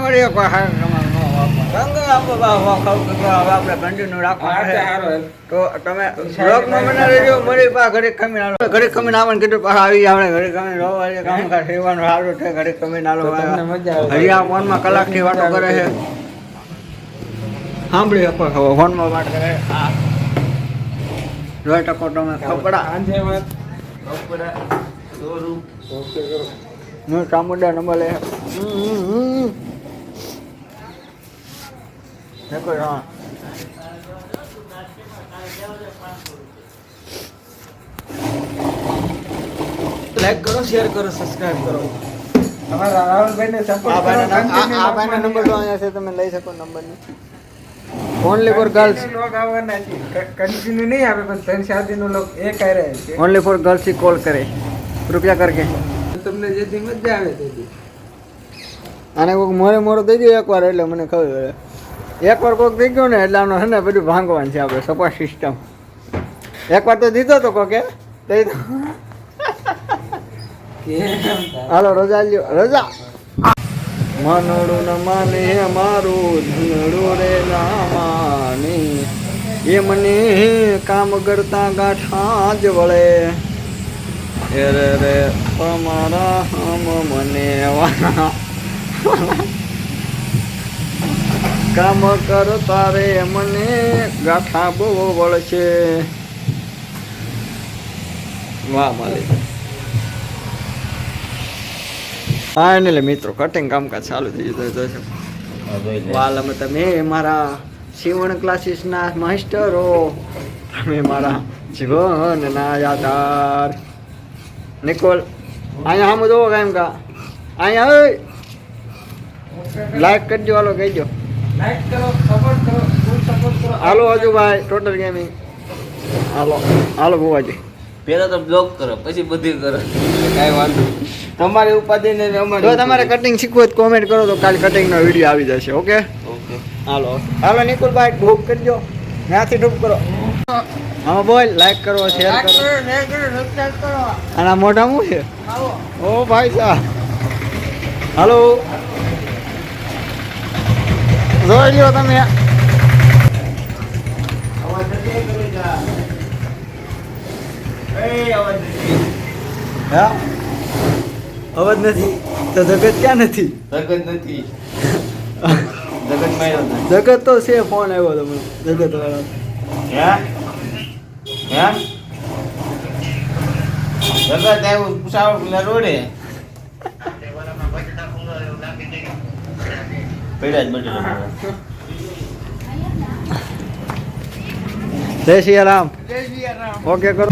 વળી કોઈ હાર રંગ આપણે કન્ટિન્યુ રાખવાનું તો તમે બ્લોગમાં મને રહેજો. મળી પા ઘરે ખમીને આલો, ઘરે ખમીને આવવાનું કીધું પાછા આવી આપણે ઘરે ખમીને રોવા કામકાજ સેવાનું સારું છે. ઘરે ખમીને આલો હજી આ ફોનમાં કલાકથી વાતો કરે છે. સાંભળી શકો છો ફોનમાં વાત કરે. હા 2% તમે કપડા હું ચામુંડા નંબર લે देखो हाँ लाइक करो शेयर करो सब्सक्राइब करो हमारा राहुल भाई ने सपोर्ट आ भाई ना नंबर तो यहाँ से તમે લઈ શકો નંબર ને ઓનલી ફોર ગર્લ્સ लोग આવવાના છે कंटिन्यू नहीं આવે પણ 3-4 दिन लोग एक आ रहे हैं only for girls he call करे रुपया करके તમને જે દી મજા આવે તે દી આને કોઈક મોરે મોરો દઈ દો એકવાર એટલે મને ખબર પડે. એકવાર કોઈક થઈ ગયો ને એટલે આનો હે ને બધું ભાંગવાનું છે આપણે સપોર્ટ સિસ્ટમ. એકવાર તો દીધો તો કોકે દઈ દો. હાલો રજા લ્યો રજા. મનડું ન માને મારું ધનડું રે ના માને એ મને કામ કરતા ગાંઠા જ વળે રે રે તમારા હમ મને કામ કરતા રે મને ગાંઠા બહુ વળશે. વાહ માલિક. ફાઇનલી મિત્રો કટિંગ કામકાજ ચાલુ થઈ ગયું છે. વાલ અમે તમે મારા સીવણ ક્લાસીસના માસ્ટરો, તમે મારા જીવનના યાદાર. નિકોલ અહીંયા સામું જોવો કાંઈ કા અહીંયા લાઈક કરજો. હાલો કહેજો લાઈક કરો સપોર્ટ કરો ફૂલ સપોર્ટ કરો. હાલો હજુ ભાઈ ટોટલ ગેમિંગ. હાલો હાલો બુવાજી પેલા તો બ્લોક કરો પછી બધું કરો કાંઈ વાંધો તમારી ઉપાધિ ને જો તમારે કટિંગ શીખવું હોય તો કોમેન્ટ કરો તો કાલે કટિંગનો વિડીયો આવી જશે. ઓકે ઓકે હાલો હાલો નિકુલભાઈ ઢૂપ કરજો, ત્યાંથી ઢૂપ કરો. હા બોલ લાઈક કરો શેર કરો આના મોઢા શું છે? ઓ ભાઈ સાહેબ હાલો જોઈ લ્યો તમે. હા અવાજ નથી તો જગત ક્યાં નથી? જગત નથી જગત માં જગત તો છે. ફોન આવ્યો તમને જગત વાળો. હે હે જગત આવ્યું પુસાવડા રોડે પડ્યા જ બટેટા. જય શ્રી રામ. ઓકે કરો.